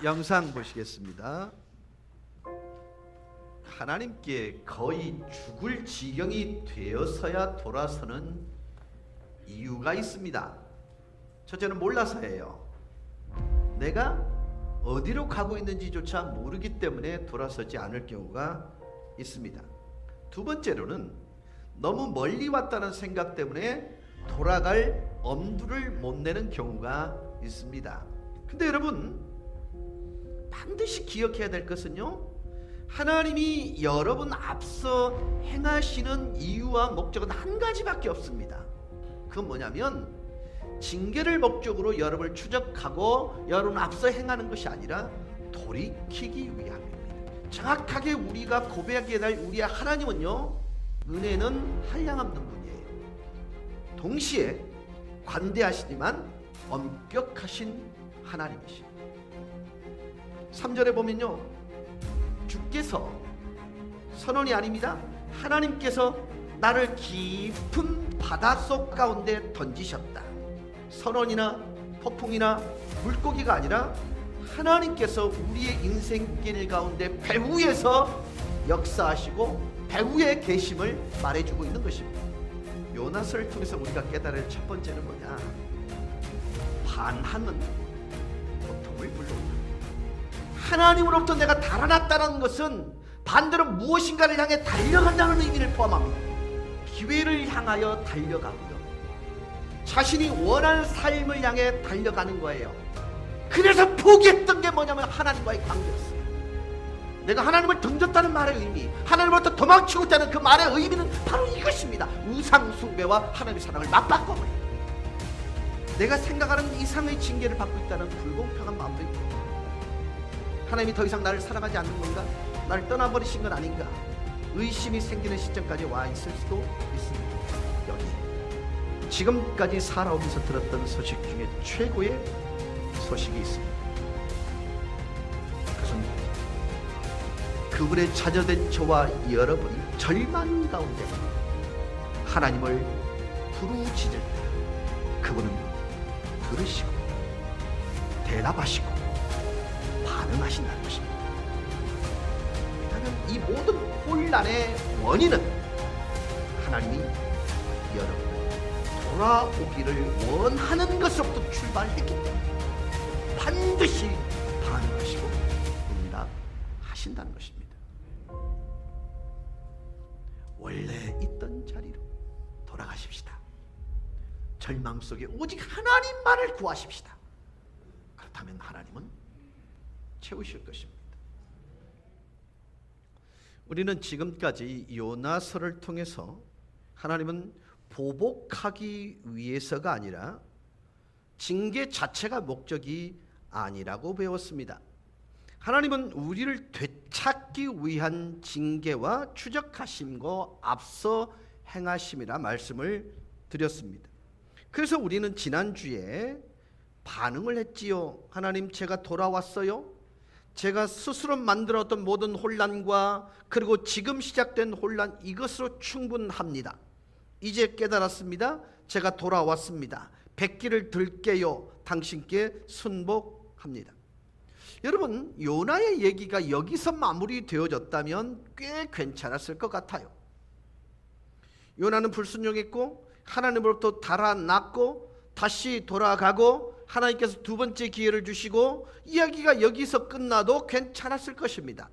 영상 보시겠습니다. 하나님께 거의 죽을 지경이 되어서야 돌아서는 이유가 있습니다. 첫째는 몰라서예요. 내가 어디로 가고 있는지조차 모르기 때문에 돌아서지 않을 경우가 있습니다. 두 번째로는 너무 멀리 왔다는 생각 때문에 돌아갈 엄두를 못 내는 경우가 있습니다. 근데 여러분, 반드시 기억해야 될 것은요, 하나님이 여러분 앞서 행하시는 이유와 목적은 한 가지밖에 없습니다. 그건 뭐냐면 징계를 목적으로 여러분을 추적하고 여러분 앞서 행하는 것이 아니라 돌이키기 위함입니다. 정확하게 우리가 고백해야 될 우리의 하나님은요, 은혜는 한량없는 분이에요. 동시에 관대하시지만 엄격하신 하나님이십니다. 3절에 보면요, 주께서, 선언이 아닙니다, 하나님께서 나를 깊은 바닷속 가운데 던지셨다. 선원이나 폭풍이나 물고기가 아니라 하나님께서 우리의 인생길 가운데 배후에서 역사하시고 배후의 계심을 말해주고 있는 것입니다. 요나서를 통해서 우리가 깨달을 첫 번째는 뭐냐? 반항은 고통을 불러온다. 하나님으로부터 내가 달아났다는 것은 반대로 무엇인가를 향해 달려간다는 의미를 포함합니다. 기회를 향하여 달려가고요, 자신이 원하는 삶을 향해 달려가는 거예요. 그래서 포기했던 게 뭐냐면 하나님과의 관계였어요. 내가 하나님을 던졌다는 말의 의미, 하나님으로부터 도망치고 있다는 그 말의 의미는 바로 이것입니다. 우상 숭배와 하나님의 사랑을 맞바꿔버려요. 내가 생각하는 이상의 징계를 받고 있다는 불공평한 마음도 있고, 하나님이 더 이상 나를 사랑하지 않는 건가? 나를 떠나버리신 건 아닌가? 의심이 생기는 시점까지 와 있을 수도 있습니다. 여기 지금까지 살아오면서 들었던 소식 중에 최고의 소식이 있습니다. 그것은 그분의 자녀된 저와 여러분이 절망 가운데 하나님을 부르짖을 때 그분은 들으시고 대답하시고 반응하신다는 것입니다. 왜냐하면 이 모든 혼란의 원인은 하나님이 여러분을 돌아오기를 원하는 것으로부터 출발했기 때문에 반드시 반응하시고 응답하신다는 것입니다. 원래 있던 자리로 돌아가십시다. 절망 속에 오직 하나님만을 구하십시다. 그렇다면 하나님은 채우실 것입니다. 우리는 지금까지 요나서를 통해서 하나님은 보복하기 위해서가 아니라 징계 자체가 목적이 아니라고 배웠습니다. 하나님은 우리를 되찾기 위한 징계와 추적하심과 앞서 행하심이라 말씀을 드렸습니다. 그래서 우리는 지난주에 반응을 했지요. 하나님, 제가 돌아왔어요. 제가 스스로 만들었던 모든 혼란과 그리고 지금 시작된 혼란, 이것으로 충분합니다. 이제 깨달았습니다. 제가 돌아왔습니다. 백기를 들게요. 당신께 순복합니다. 여러분, 요나의 얘기가 여기서 마무리되어졌다면 꽤 괜찮았을 것 같아요. 요나는 불순종했고 하나님으로부터 달아났고 다시 돌아가고 하나님께서 두 번째 기회를 주시고 이야기가 여기서 끝나도 괜찮았을 것입니다.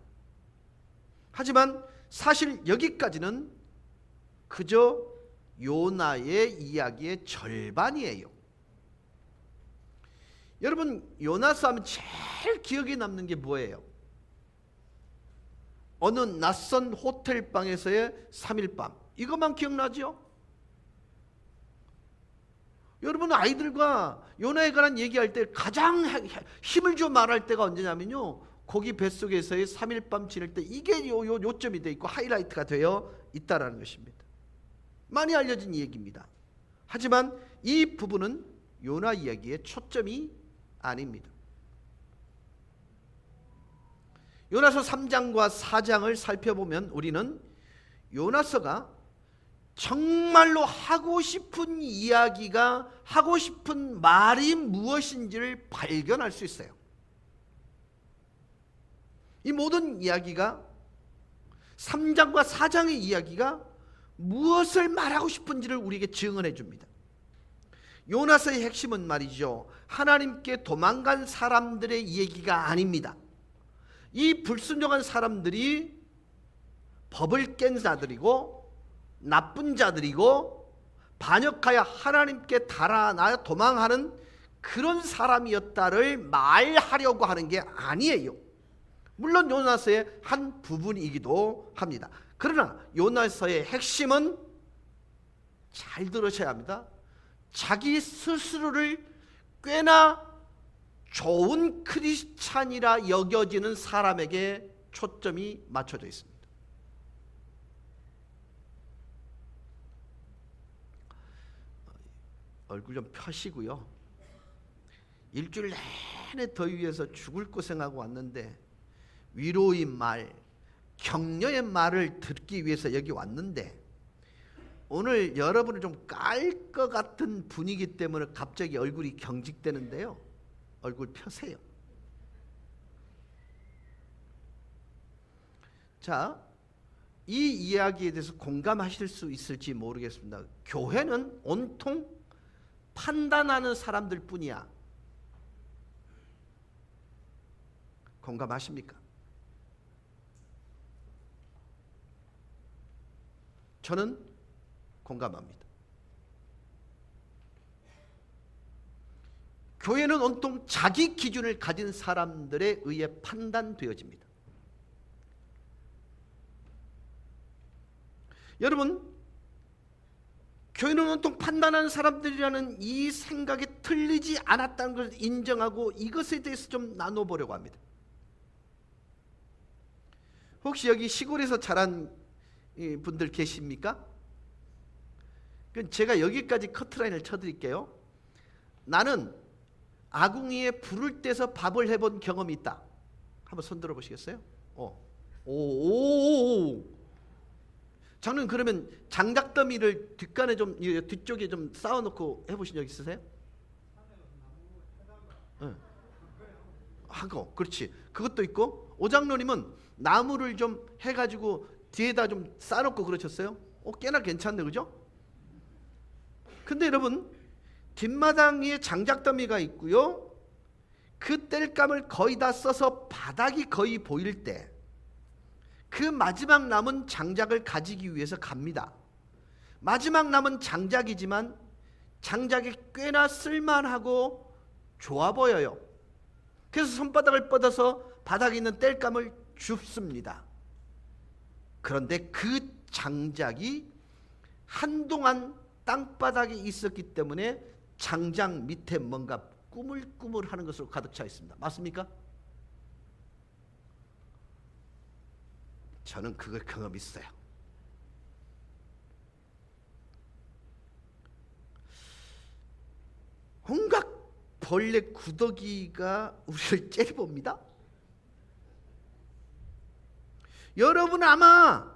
하지만 사실 여기까지는 그저 요나의 이야기의 절반이에요. 여러분, 요나서 하면 제일 기억에 남는 게 뭐예요? 어느 낯선 호텔방에서의 3일 밤, 이것만 기억나죠? 여러분, 아이들과 요나에 관한 얘기할 때 가장 힘을 줘 말할 때가 언제냐면요, 거기 뱃속에서의 3일 밤 지낼 때 이게 요점이 되어 있고 하이라이트가 되어 있다는 것입니다. 많이 알려진 얘기입니다. 하지만 이 부분은 요나 이야기의 초점이 아닙니다. 요나서 3장과 4장을 살펴보면 우리는 요나서가 정말로 하고 싶은 이야기가, 하고 싶은 말이 무엇인지를 발견할 수 있어요. 이 모든 이야기가 3장과 4장의 이야기가 무엇을 말하고 싶은지를 우리에게 증언해 줍니다. 요나서의 핵심은 말이죠, 하나님께 도망간 사람들의 얘기가 아닙니다. 이 불순종한 사람들이 법을 깬 자들이고 나쁜 자들이고 반역하여 하나님께 달아나 도망하는 그런 사람이었다를 말하려고 하는 게 아니에요. 물론 요나서의 한 부분이기도 합니다. 그러나 요나서의 핵심은, 잘 들으셔야 합니다, 자기 스스로를 꽤나 좋은 크리스찬이라 여겨지는 사람에게 초점이 맞춰져 있습니다. 얼굴 좀 펴시고요. 일주일 내내 더위에서 죽을 고생하고 왔는데 위로의 말, 격려의 말을 듣기 위해서 여기 왔는데 오늘 여러분을 좀 깔 것 같은 분위기 때문에 갑자기 얼굴이 경직되는데요. 얼굴 펴세요. 자, 이 이야기에 대해서 공감하실 수 있을지 모르겠습니다. 교회는 온통 판단하는 사람들 뿐이야. 공감하십니까? 저는 공감합니다. 교회는 온통 자기 기준을 가진 사람들에 의해 판단되어집니다. 여러분, 교회는 온통 판단하는 사람들이라는 이 생각이 틀리지 않았다는 것을 인정하고 이것에 대해서 좀 나눠보려고 합니다. 혹시 여기 시골에서 자란 분들 계십니까? 제가 여기까지 커트라인을 쳐드릴게요. 나는 아궁이에 불을 떼서 밥을 해본 경험이 있다. 한번 손 들어보시겠어요? 저는 그러면 장작더미를 뒷간에 좀 뒤쪽에 좀 쌓아놓고 해보신 적 있으세요? 하고, 그렇지. 그것도 있고, 오장로님은 나무를 좀 해가지고 뒤에다 좀 쌓아놓고 그러셨어요? 꽤나 괜찮네, 그죠? 근데 여러분, 뒷마당에 장작더미가 있고요, 그 땔감을 거의 다 써서 바닥이 거의 보일 때 그 마지막 남은 장작을 가지기 위해서 갑니다. 마지막 남은 장작이지만 장작이 꽤나 쓸만하고 좋아 보여요. 그래서 손바닥을 뻗어서 바닥에 있는 땔감을 줍습니다. 그런데 그 장작이 한동안 땅바닥에 있었기 때문에 장작 밑에 뭔가 꾸물꾸물하는 것으로 가득 차 있습니다. 맞습니까? 저는 그걸 경험 있어요. 온갖 벌레 구더기가 우리를 째려봅니다. 여러분 아마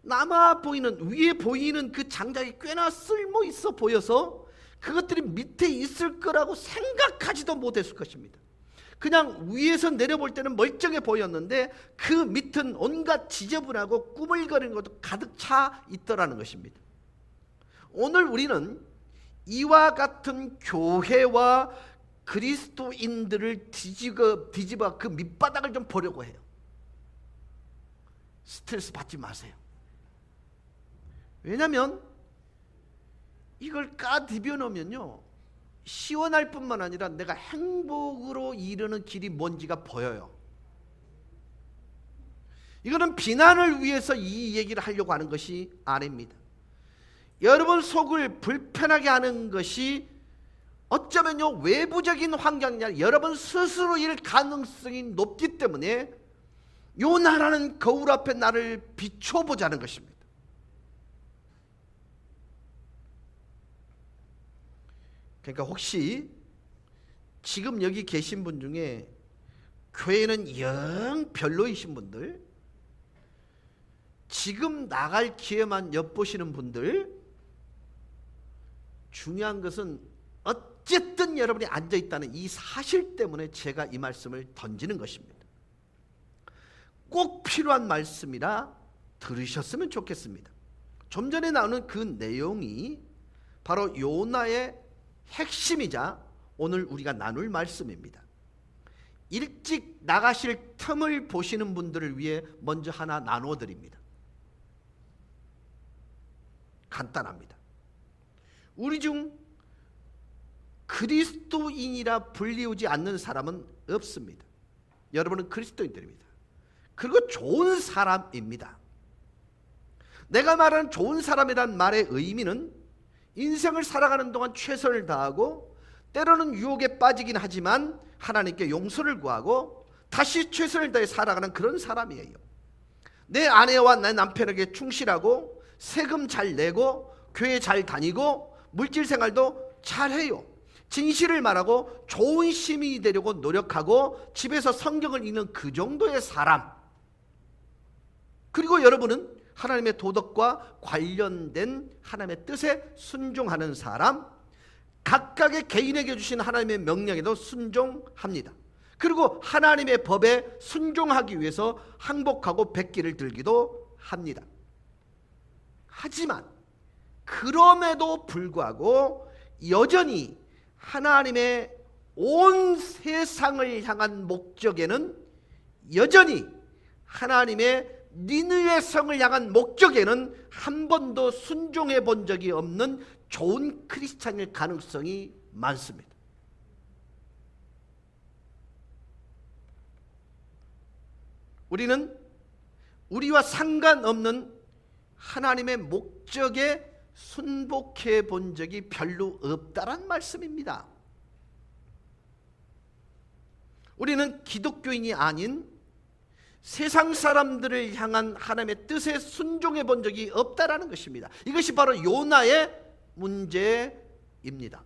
남아 보이는, 위에 보이는 그 장작이 꽤나 쓸모 있어 보여서 그것들이 밑에 있을 거라고 생각하지도 못했을 것입니다. 그냥 위에서 내려볼 때는 멀쩡해 보였는데 그 밑은 온갖 지저분하고 꾸물거리는 것도 가득 차 있더라는 것입니다. 오늘 우리는 이와 같은 교회와 그리스도인들을 뒤집어 그 밑바닥을 좀 보려고 해요. 스트레스 받지 마세요. 왜냐하면 이걸 까디벼 놓으면요, 시원할 뿐만 아니라 내가 행복으로 이르는 길이 뭔지가 보여요. 이거는 비난을 위해서 이 얘기를 하려고 하는 것이 아닙니다. 여러분 속을 불편하게 하는 것이 어쩌면요, 외부적인 환경이 아니라 여러분 스스로일 가능성이 높기 때문에 요나라는 거울 앞에 나를 비춰보자는 것입니다. 그러니까 혹시 지금 여기 계신 분 중에 교회는 영 별로이신 분들, 지금 나갈 기회만 엿보시는 분들, 중요한 것은 어쨌든 여러분이 앉아있다는 이 사실 때문에 제가 이 말씀을 던지는 것입니다. 꼭 필요한 말씀이라 들으셨으면 좋겠습니다. 좀 전에 나오는 그 내용이 바로 요나의 핵심이자 오늘 우리가 나눌 말씀입니다. 일찍 나가실 틈을 보시는 분들을 위해 먼저 하나 나누어 드립니다. 간단합니다. 우리 중 그리스도인이라 불리우지 않는 사람은 없습니다. 여러분은 그리스도인들입니다. 그리고 좋은 사람입니다. 내가 말하는 좋은 사람이란 말의 의미는 인생을 살아가는 동안 최선을 다하고 때로는 유혹에 빠지긴 하지만 하나님께 용서를 구하고 다시 최선을 다해 살아가는 그런 사람이에요. 내 아내와 내 남편에게 충실하고 세금 잘 내고 교회 잘 다니고 물질 생활도 잘해요. 진실을 말하고 좋은 시민이 되려고 노력하고 집에서 성경을 읽는 그 정도의 사람. 그리고 여러분은 하나님의 도덕과 관련된 하나님의 뜻에 순종하는 사람, 각각의 개인에게 주신 하나님의 명령에도 순종합니다. 그리고 하나님의 법에 순종하기 위해서 항복하고 백기를 들기도 합니다. 하지만 그럼에도 불구하고 여전히 하나님의 온 세상을 향한 목적에는, 여전히 하나님의 니느웨 성을 향한 목적에는 한 번도 순종해 본 적이 없는 좋은 크리스찬일 가능성이 많습니다. 우리는 우리와 상관없는 하나님의 목적에 순복해 본 적이 별로 없다란 말씀입니다. 우리는 기독교인이 아닌 세상 사람들을 향한 하나님의 뜻에 순종해 본 적이 없다라는 것입니다. 이것이 바로 요나의 문제입니다.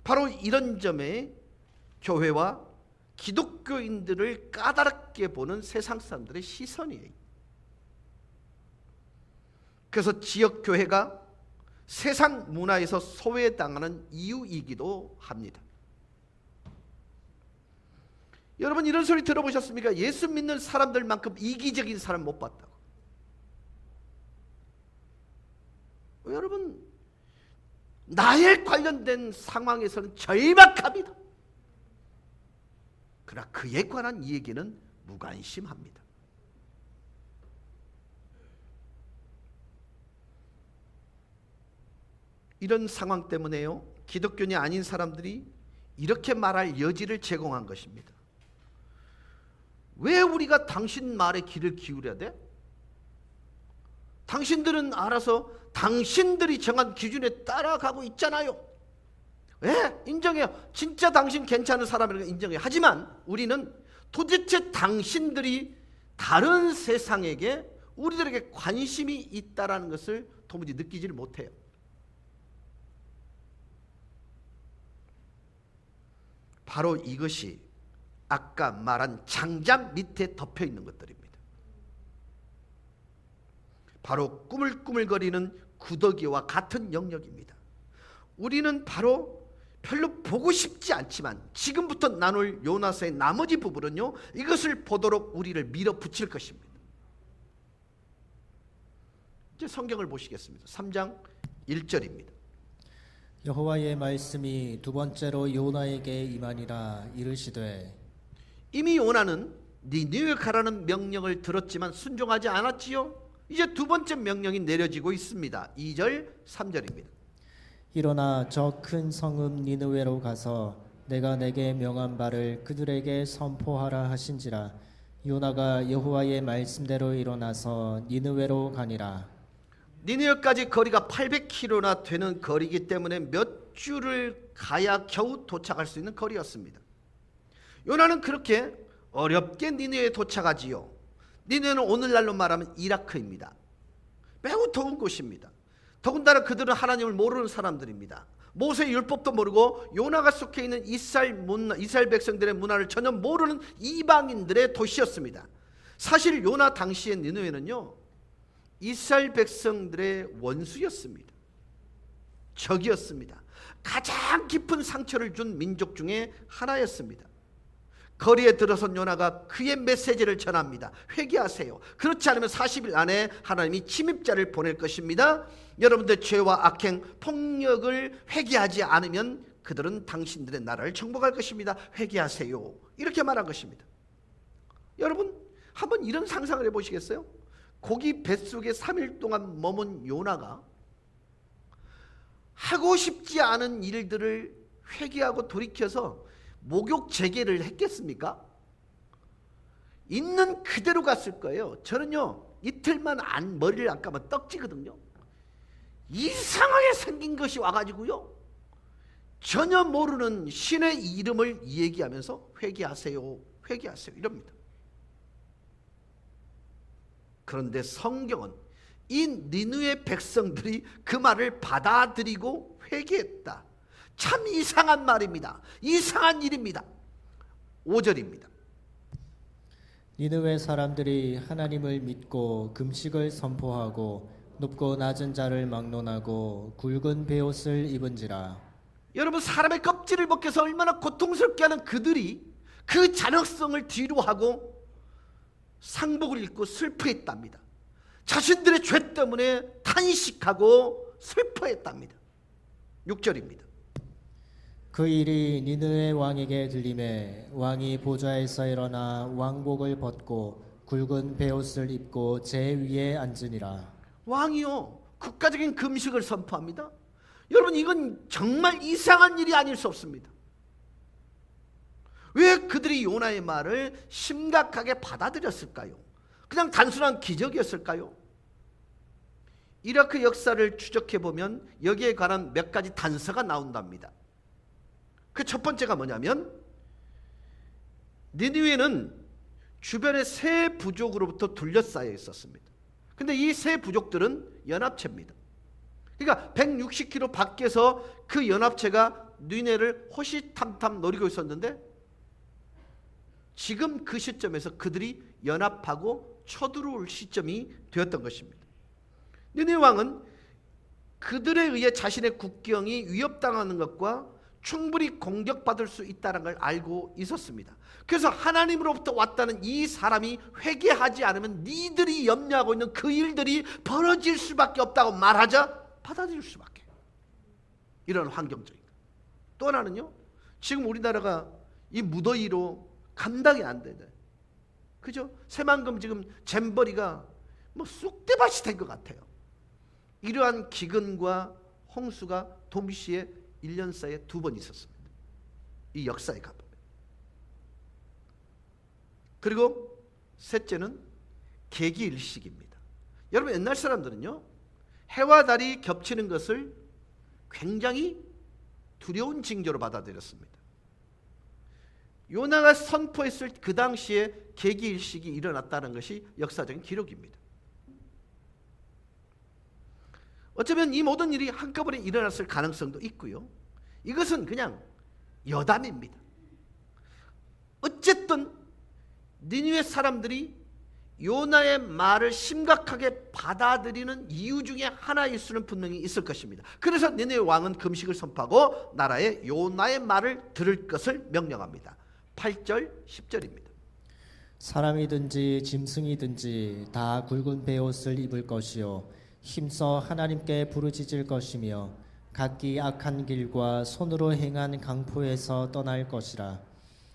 바로 이런 점에 교회와 기독교인들을 까다롭게 보는 세상 사람들의 시선이에요. 그래서 지역교회가 세상 문화에서 소외당하는 이유이기도 합니다. 여러분 이런 소리 들어보셨습니까? 예수 믿는 사람들만큼 이기적인 사람 못 봤다고. 여러분 나에 관련된 상황에서는 절박합니다. 그러나 그에 관한 이 얘기는 무관심합니다. 이런 상황 때문에요, 기독교인이 아닌 사람들이 이렇게 말할 여지를 제공한 것입니다. 왜 우리가 당신 말에 귀를 기울여야 돼? 당신들은 알아서 당신들이 정한 기준에 따라가고 있잖아요. 왜? 인정해요. 진짜 당신 괜찮은 사람이라고 인정해요. 하지만 우리는 도대체 당신들이 다른 세상에게 우리들에게 관심이 있다는 것을 도무지 느끼지를 못해요. 바로 이것이 아까 말한 장작 밑에 덮여 있는 것들입니다. 바로 꾸물꾸물거리는 구더기와 같은 영역입니다. 우리는 바로 별로 보고 싶지 않지만 지금부터 나눌 요나서의 나머지 부분은요, 이것을 보도록 우리를 밀어붙일 것입니다. 이제 성경을 보시겠습니다. 3장 1절입니다. 여호와의 말씀이 두 번째로 요나에게 임하니라. 이르시되, 이미 요나는 니느웨 가라는 명령을 들었지만 순종하지 않았지요. 이제 두 번째 명령이 내려지고 있습니다. 2절 3절입니다. 일어나 저 큰 성읍 니느웨로 가서 내가 내게 명한 바를 그들에게 선포하라 하신지라. 요나가 여호와의 말씀대로 일어나서 니느웨로 가니라. 니느웨까지 거리가 800km나 되는 거리이기 때문에 몇 주를 가야 겨우 도착할 수 있는 거리였습니다. 요나는 그렇게 어렵게 니느웨에 도착하지요. 니느웨는 오늘날로 말하면 이라크입니다. 매우 더운 곳입니다. 더군다나 그들은 하나님을 모르는 사람들입니다. 모세의 율법도 모르고 요나가 속해 있는 이스라엘 백성들의 문화를 전혀 모르는 이방인들의 도시였습니다. 사실 요나 당시의 니느웨는요, 이스라엘 백성들의 원수였습니다. 적이었습니다. 가장 깊은 상처를 준 민족 중에 하나였습니다. 거리에 들어선 요나가 그의 메시지를 전합니다. 회개하세요. 그렇지 않으면 40일 안에 하나님이 침입자를 보낼 것입니다. 여러분들 죄와 악행, 폭력을 회개하지 않으면 그들은 당신들의 나라를 정복할 것입니다. 회개하세요. 이렇게 말한 것입니다. 여러분 한번 이런 상상을 해보시겠어요? 고기 뱃속에 3일 동안 머문 요나가 하고 싶지 않은 일들을 회개하고 돌이켜서 목욕 재개를 했겠습니까? 있는 그대로 갔을 거예요. 저는요 이틀만 안 머리를 안 감아 떡지거든요. 이상하게 생긴 것이 와가지고요 전혀 모르는 신의 이름을 얘기하면서 회개하세요, 회개하세요 이럽니다. 그런데 성경은 이 니느웨 백성들이 그 말을 받아들이고 회개했다. 참 이상한 말입니다. 이상한 일입니다. 5절입니다. 니느웨 사람들이 하나님을 믿고 금식을 선포하고 높고 낮은 자를 막론하고 굵은 베옷을 입은지라. 여러분 사람의 껍질을 벗겨서 얼마나 고통스럽게 하는 그들이 그 잔혹성을 뒤로하고 상복을 입고 슬퍼했답니다. 자신들의 죄 때문에 탄식하고 슬퍼했답니다. 6절입니다. 그 일이 니느웨 왕에게 들림에 왕이 보좌에서 일어나 왕복을 벗고 굵은 베옷을 입고 제 위에 앉으니라. 왕이요 국가적인 금식을 선포합니다. 여러분 이건 정말 이상한 일이 아닐 수 없습니다. 왜 그들이 요나의 말을 심각하게 받아들였을까요? 그냥 단순한 기적이었을까요? 이라크 역사를 추적해보면 여기에 관한 몇 가지 단서가 나온답니다. 그 첫 번째가 뭐냐면 니느웨는 주변의 세 부족으로부터 둘러싸여 있었습니다. 근데 이 세 부족들은 연합체입니다. 그러니까 160km 밖에서 그 연합체가 니느웨를 호시탐탐 노리고 있었는데 지금 그 시점에서 그들이 연합하고 쳐들어올 시점이 되었던 것입니다. 니느웨 왕은 그들에 의해 자신의 국경이 위협당하는 것과 충분히 공격받을 수 있다는 걸 알고 있었습니다. 그래서 하나님으로부터 왔다는 이 사람이 회개하지 않으면 니들이 염려하고 있는 그 일들이 벌어질 수밖에 없다고 말하자 받아들일 수밖에. 이런 환경적인. 또 하나는요. 지금 우리나라가 이 무더위로 감당이 안 되네. 그죠? 새만금 지금 잼버리가 뭐 쑥대밭이 된 것 같아요. 이러한 기근과 홍수가 동시에 1년 사이에 2번 있었습니다. 이 역사에 가보면. 그리고 셋째는 계기일식입니다. 여러분 옛날 사람들은요 해와 달이 겹치는 것을 굉장히 두려운 징조로 받아들였습니다. 요나가 선포했을 그 당시에 계기일식이 일어났다는 것이 역사적인 기록입니다. 어쩌면 이 모든 일이 한꺼번에 일어났을 가능성도 있고요. 이것은 그냥 여담입니다. 어쨌든 니느웨 사람들이 요나의 말을 심각하게 받아들이는 이유 중에 하나일 수는 분명히 있을 것입니다. 그래서 니느웨 왕은 금식을 선포하고 나라에 요나의 말을 들을 것을 명령합니다. 8절 10절입니다. 사람이든지 짐승이든지 다 굵은 베옷을 입을 것이요 힘써 하나님께 부르짖을 것이며 각기 악한 길과 손으로 행한 강포에서 떠날 것이라.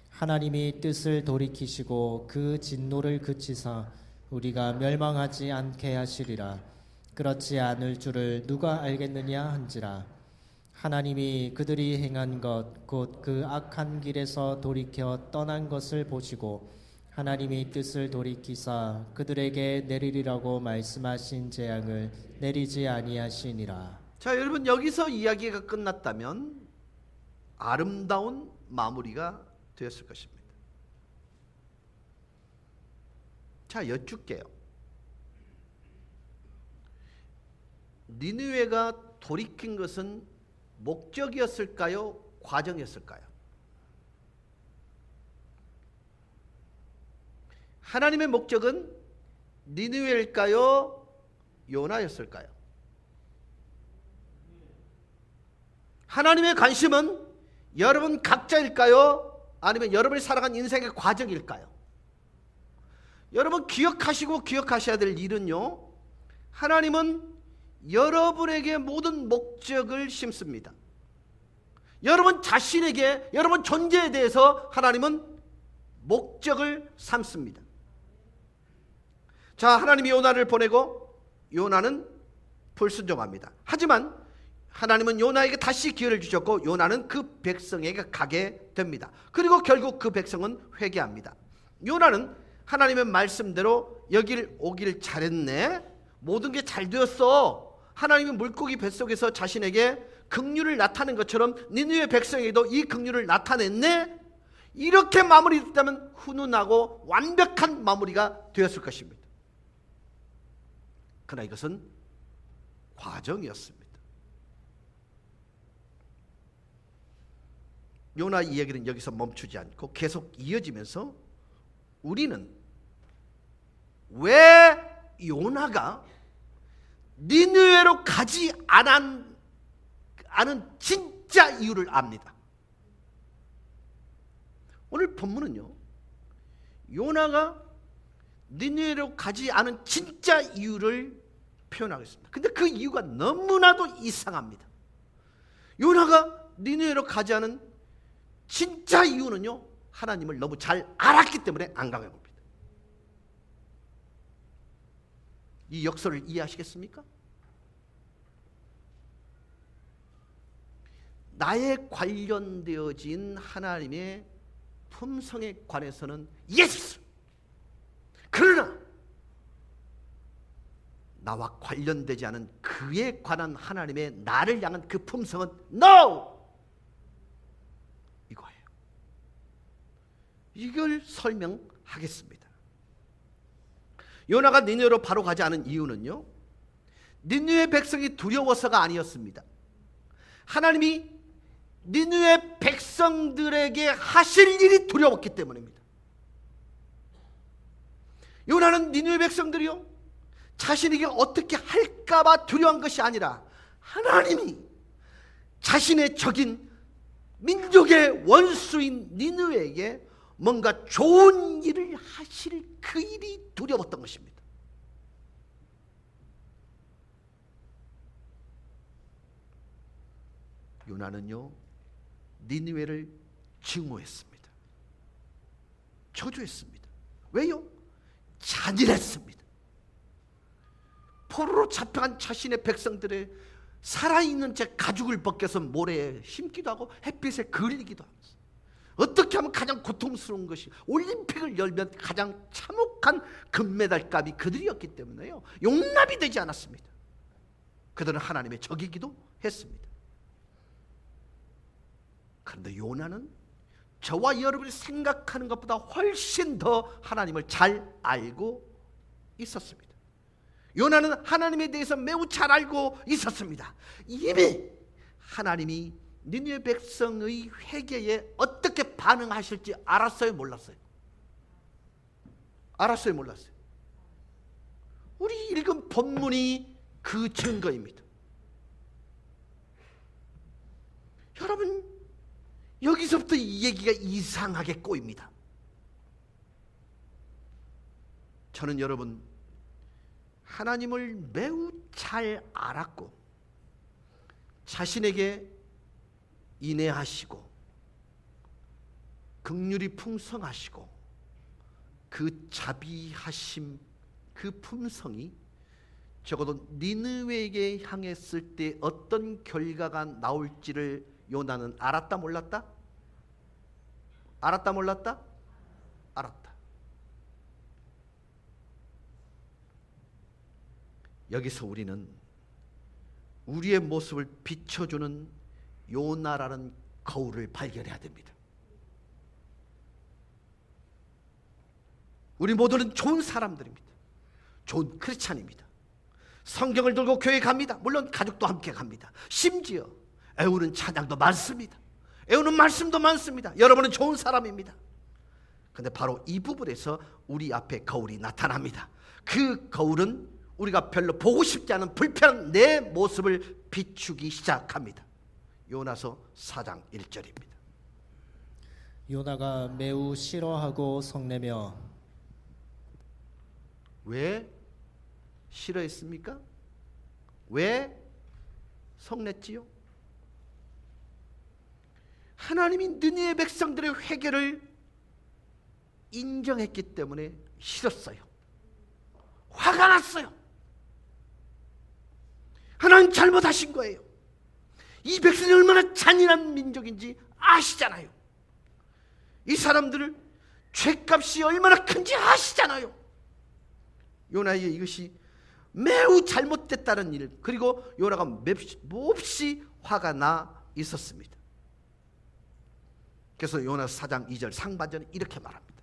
하나님이 뜻을 돌이키시고 그 진노를 그치사 우리가 멸망하지 않게 하시리라. 그렇지 않을 줄을 누가 알겠느냐 한지라. 하나님이 그들이 행한 것 곧 그 악한 길에서 돌이켜 떠난 것을 보시고 하나님이 뜻을 돌이키사 그들에게 내리리라고 말씀하신 재앙을 내리지 아니하시니라. 자, 여러분 여기서 이야기가 끝났다면 아름다운 마무리가 되었을 것입니다. 자, 여쭙게요. 니느웨가 돌이킨 것은 목적이었을까요? 과정이었을까요? 하나님의 목적은 니느웨일까요? 요나였을까요? 하나님의 관심은 여러분 각자일까요? 아니면 여러분이 살아간 인생의 과정일까요? 여러분 기억하셔야 될 일은요, 하나님은 여러분에게 모든 목적을 심습니다. 여러분 자신에게, 여러분 존재에 대해서 하나님은 목적을 삼습니다. 자, 하나님이 요나를 보내고 요나는 불순종합니다. 하지만 하나님은 요나에게 다시 기회를 주셨고 요나는 그 백성에게 가게 됩니다. 그리고 결국 그 백성은 회개합니다. 요나는 하나님의 말씀대로 여길 오길 잘했네, 모든 게 잘 되었어, 하나님이 물고기 뱃속에서 자신에게 긍휼을 나타낸 것처럼 니느웨 백성에게도 이 긍휼을 나타냈네, 이렇게 마무리됐다면 훈훈하고 완벽한 마무리가 되었을 것입니다. 그러나 이것은 과정이었습니다. 요나 이야기는 여기서 멈추지 않고 계속 이어지면서 우리는 왜 요나가 니느웨로 가지 않은 진짜 이유를 압니다. 오늘 본문은요, 요나가 니느웨로 가지 않은 진짜 이유를 표현하겠습니다. 근데 그 이유가 너무나도 이상합니다. 요나가 니느웨로 가지 않은 진짜 이유는요, 하나님을 너무 잘 알았기 때문에 안 가게 봅니다. 이 역설을 이해하시겠습니까? 나에 관련되어진 하나님의 품성에 관해서는 예스! 그러나 나와 관련되지 않은 그에 관한 하나님의 나를 향한 그 품성은 NO! 이거예요. 이걸 설명하겠습니다. 요나가 니느웨로 바로 가지 않은 이유는요, 니느웨 백성이 두려워서가 아니었습니다. 하나님이 니느웨 백성들에게 하실 일이 두려웠기 때문입니다. 요나는 니느웨 백성들이요, 자신에게 어떻게 할까봐 두려운 것이 아니라 하나님이 자신의 적인 민족의 원수인 니느웨에게 뭔가 좋은 일을 하실 그 일이 두려웠던 것입니다. 요나는요, 니느웨를 증오했습니다. 저주했습니다. 왜요? 잔인했습니다. 포로로 잡혀간 자신의 백성들의 살아있는 채 가죽을 벗겨서 모래에 심기도 하고 햇빛에 그리기도 하면서, 어떻게 하면 가장 고통스러운 것이 올림픽을 열면 가장 참혹한 금메달 값이 그들이었기 때문에요, 용납이 되지 않았습니다. 그들은 하나님의 적이기도 했습니다. 그런데 요나는 저와 여러분이 생각하는 것보다 훨씬 더 하나님을 잘 알고 있었습니다. 요나는 하나님에 대해서 매우 잘 알고 있었습니다. 이미 하나님이 니느웨 백성의 회개에 어떻게 반응하실지 알았어요, 몰랐어요? 알았어요, 몰랐어요? 우리 읽은 본문이 그 증거입니다. 여러분, 여기서부터 이 얘기가 이상하게 꼬입니다. 저는 여러분, 하나님을 매우 잘 알았고 자신에게 인애하시고 긍휼이 풍성하시고 그 자비하심, 그 품성이 적어도 니느웨에게 향했을 때 어떤 결과가 나올지를 요나는 알았다, 몰랐다? 알았다, 몰랐다? 알았다. 여기서 우리는 우리의 모습을 비춰주는 요나라는 거울을 발견해야 됩니다. 우리 모두는 좋은 사람들입니다. 좋은 크리스찬입니다. 성경을 들고 교회 갑니다. 물론 가족도 함께 갑니다. 심지어 애우는 찬양도 많습니다. 애우는 말씀도 많습니다. 여러분은 좋은 사람입니다. 그런데 바로 이 부분에서 우리 앞에 거울이 나타납니다. 그 거울은 우리가 별로 보고 싶지 않은 불편한 내 모습을 비추기 시작합니다. 요나서 4장 1절입니다. 요나가 매우 싫어하고 성내며 왜 싫어했습니까? 왜 성냈지요? 하나님이 느니의 백성들의 회개를 인정했기 때문에 싫었어요. 화가 났어요. 하나님 잘못하신 거예요. 이 백성이 얼마나 잔인한 민족인지 아시잖아요. 이 사람들을 죄값이 얼마나 큰지 아시잖아요. 요나의 이것이 매우 잘못됐다는 일, 그리고 요나가 몹시 화가 나 있었습니다. 그래서 요나 4장 2절 상반절은 이렇게 말합니다.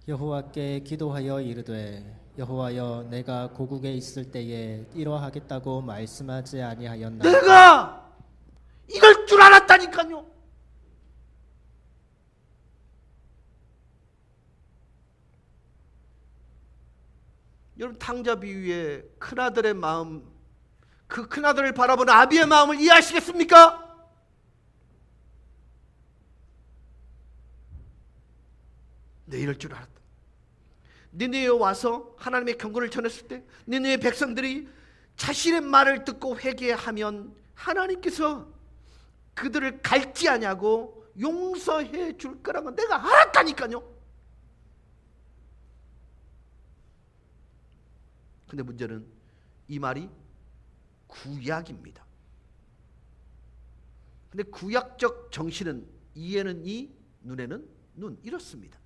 여호와께 기도하여 이르되 여호와여 내가 고국에 있을 때에 이러하겠다고 말씀하지 아니하였나. 내가 이걸 줄 알았다니까요. 여러분, 탕자 비유의 큰아들의 마음, 그 큰아들을 바라보는 아비의 마음을 이해하시겠습니까? 내 이럴 줄 알았다. 니느웨에 와서 하나님의 경고를 전했을 때 니느웨 백성들이 자신의 말을 듣고 회개하면 하나님께서 그들을 갈지 아냐고 용서해 줄 거라고 내가 알았다니까요. 근데 문제는 이 말이 구약입니다. 근데 구약적 정신은 이에는 이, 눈에는 눈, 이렇습니다.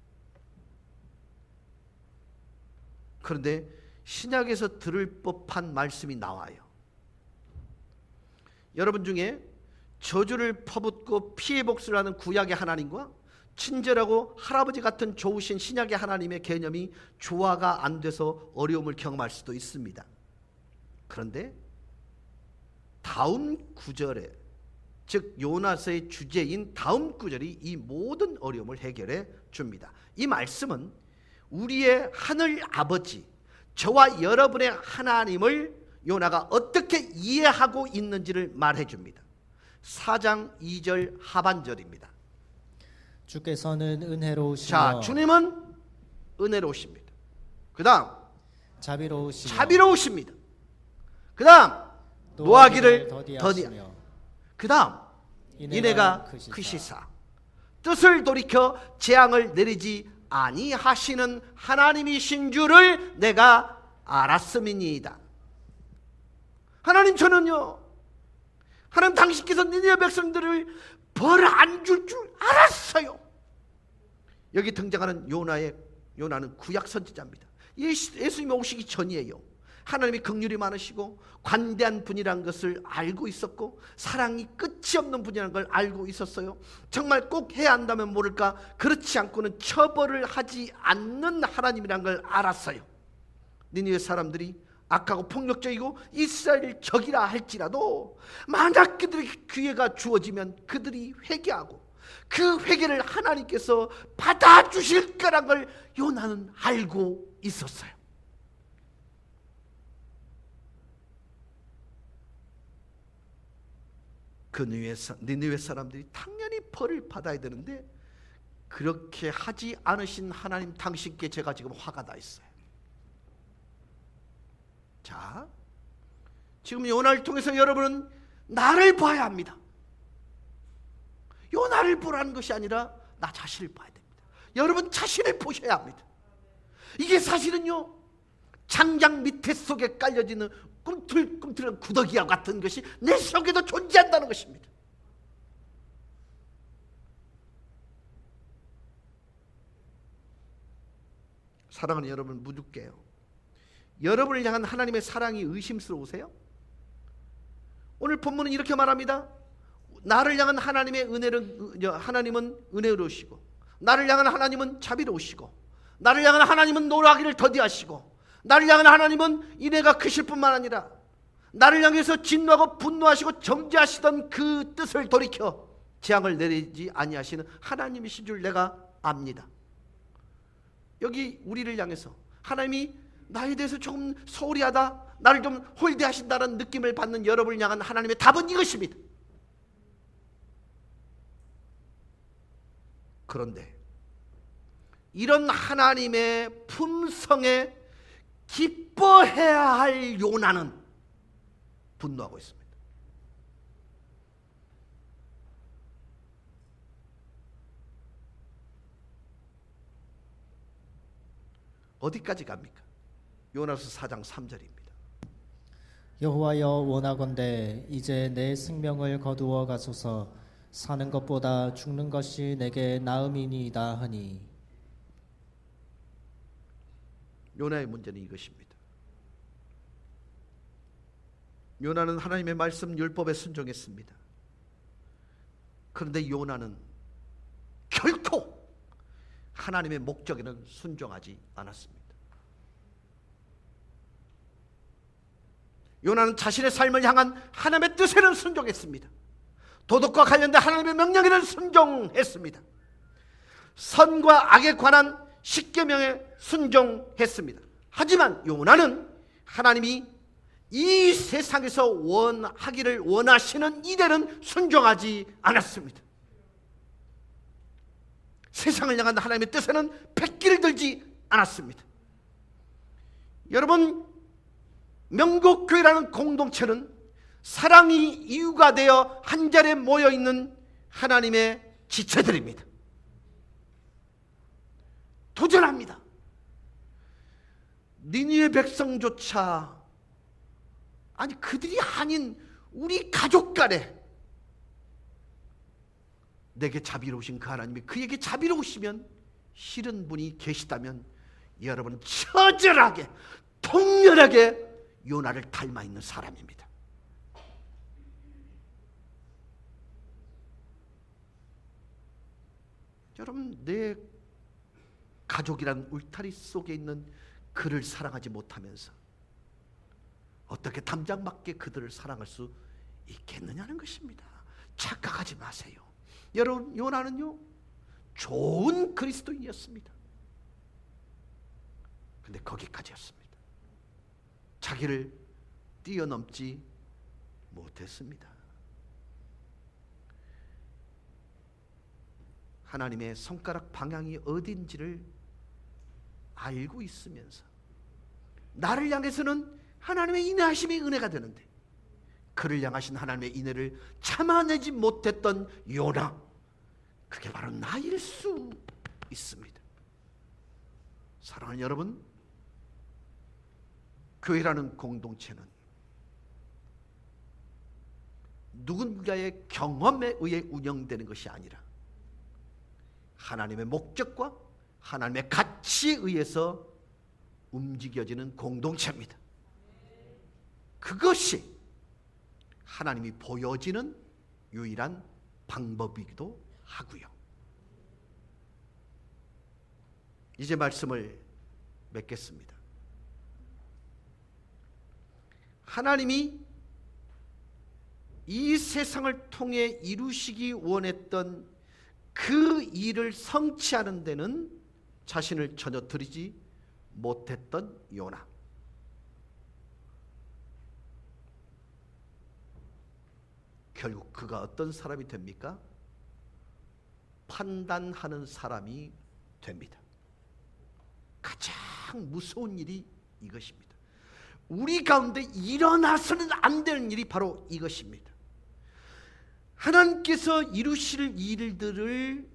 그런데 신약에서 들을 법한 말씀이 나와요. 여러분 중에 저주를 퍼붓고 피해 복수를 하는 구약의 하나님과 친절하고 할아버지 같은 좋으신 신약의 하나님의 개념이 조화가 안 돼서 어려움을 경험할 수도 있습니다. 그런데 다음 구절에, 즉 요나서의 주제인 다음 구절이 이 모든 어려움을 해결해 줍니다. 이 말씀은 우리의 하늘 아버지, 저와 여러분의 하나님을 요나가 어떻게 이해하고 있는지를 말해 줍니다. 4장 2절 하반절입니다. 주께서는 은혜로우시며 자, 주님은 은혜로우십니다. 그 다음 자비로우십니다. 그 다음 노하기를 더디하시며 그 다음 이내가 크시사 뜻을 돌이켜 재앙을 내리지 아니하시는 하나님이신 줄을 내가 알았음이니이다. 하나님, 저는요, 하나님 당신께서 니느웨 백성들을 벌 안 줄 줄 알았어요. 여기 등장하는 요나는 구약 선지자입니다. 예수님이 오시기 전이에요. 하나님이 긍휼이 많으시고 관대한 분이란 것을 알고 있었고 사랑이 끝이 없는 분이라는 걸 알고 있었어요. 정말 꼭 해야 한다면 모를까 그렇지 않고는 처벌을 하지 않는 하나님이란 걸 알았어요. 니느웨 사람들이 악하고 폭력적이고 이스라엘 적이라 할지라도 만약 그들에게 기회가 주어지면 그들이 회개하고 그 회개를 하나님께서 받아주실 거란 걸 요나는 알고 있었어요. 그 니느웨 사람들이 당연히 벌을 받아야 되는데 그렇게 하지 않으신 하나님 당신께 제가 지금 화가 나 있어요. 자, 지금 요나를 통해서 여러분은 나를 봐야 합니다. 요나를 보라는 것이 아니라 나 자신을 봐야 됩니다. 여러분 자신을 보셔야 합니다. 이게 사실은요, 장작 밑에 속에 깔려지는 꿈틀꿈틀한 구더기와 같은 것이 내 속에도 존재한다는 것입니다. 사랑하는 여러분, 묻을게요. 여러분을 향한 하나님의 사랑이 의심스러우세요? 오늘 본문은 이렇게 말합니다. 나를 향한 하나님의 하나님은 은혜로우시고 나를 향한 하나님은 자비로우시고 나를 향한 하나님은 노하기를 더디하시고 나를 향한 하나님은 인애가 크실 뿐만 아니라 나를 향해서 진노하고 분노하시고 정죄하시던 그 뜻을 돌이켜 재앙을 내리지 아니하시는 하나님이신 줄 내가 압니다. 여기 우리를 향해서 하나님이 나에 대해서 조금 소홀히하다, 나를 좀 홀대하신다는 느낌을 받는 여러분을 향한 하나님의 답은 이것입니다. 그런데 이런 하나님의 품성에 기뻐해야 할 요나는 분노하고 있습니다. 어디까지 갑니까? 요나서 4장 3절입니다. 여호와여 원하건대 이제 내 생명을 거두어 가소서. 사는 것보다 죽는 것이 내게 나음이니이다 하니. 요나의 문제는 이것입니다. 요나는 하나님의 말씀 율법에 순종했습니다. 그런데 요나는 결코 하나님의 목적에는 순종하지 않았습니다. 요나는 자신의 삶을 향한 하나님의 뜻에는 순종했습니다. 도덕과 관련된 하나님의 명령에는 순종했습니다. 선과 악에 관한 십계명에 순종했습니다. 하지만 요나는 하나님이 이 세상에서 원하기를 원하시는 이대는 순종하지 않았습니다. 세상을 향한 하나님의 뜻에는 백기를 들지 않았습니다. 여러분, 명곡교회라는 공동체는 사랑이 이유가 되어 한자리에 모여있는 하나님의 지체들입니다. 도전합니다. 니느웨 백성조차, 아니 그들이 아닌 우리 가족 간에 내게 자비로우신 그 하나님이 그에게 자비로우시면 싫은 분이 계시다면 여러분 처절하게 통렬하게 요나를 닮아 있는 사람입니다. 여러분, 내 가족이란 울타리 속에 있는 그를 사랑하지 못하면서 어떻게 담장 맞게 그들을 사랑할 수 있겠느냐는 것입니다. 착각하지 마세요. 여러분, 요나는요 좋은 그리스도인이었습니다. 근데 거기까지였습니다. 자기를 뛰어넘지 못했습니다. 하나님의 손가락 방향이 어딘지를 알고 있으면서 나를 향해서는 하나님의 인내하심이 은혜가 되는데 그를 향하신 하나님의 인내를 참아내지 못했던 요나, 그게 바로 나일 수 있습니다. 사랑하는 여러분, 교회라는 공동체는 누군가의 경험에 의해 운영되는 것이 아니라 하나님의 목적과 하나님의 가치에 의해서 움직여지는 공동체입니다. 그것이 하나님이 보여지는 유일한 방법이기도 하고요. 이제 말씀을 맺겠습니다. 하나님이 이 세상을 통해 이루시기 원했던 그 일을 성취하는 데는 자신을 전혀 들이지 못했던 요나. 결국 그가 어떤 사람이 됩니까? 판단하는 사람이 됩니다. 가장 무서운 일이 이것입니다. 우리 가운데 일어나서는 안 되는 일이 바로 이것입니다. 하나님께서 이루실 일들을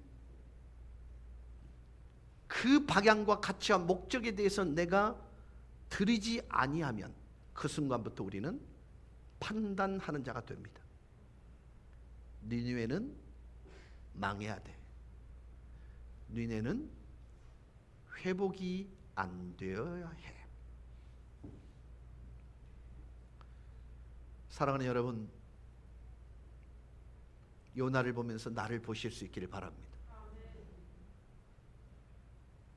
그 방향과 가치와 목적에 대해서 내가 들이지 아니하면 그 순간부터 우리는 판단하는 자가 됩니다. 니느웨는 망해야 돼. 니느웨는 회복이 안 되어야 해. 사랑하는 여러분, 요나를 보면서 나를 보실 수 있기를 바랍니다.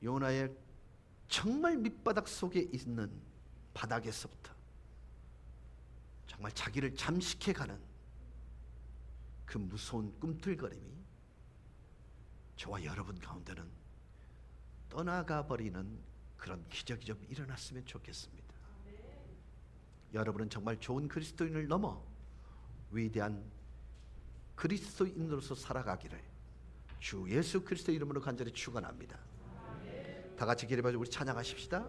요나의 정말 밑바닥 속에 있는 바닥에서부터 정말 자기를 잠식해가는 그 무서운 꿈틀거림이 저와 여러분 가운데는 떠나가 버리는 그런 기적이 좀 일어났으면 좋겠습니다. 여러분은 정말 좋은 그리스도인을 넘어 위대한 그리스도인으로서 살아가기를 주 예수 그리스도 이름으로 간절히 축원합니다. 다 같이 기립하여 우리 찬양하십시다.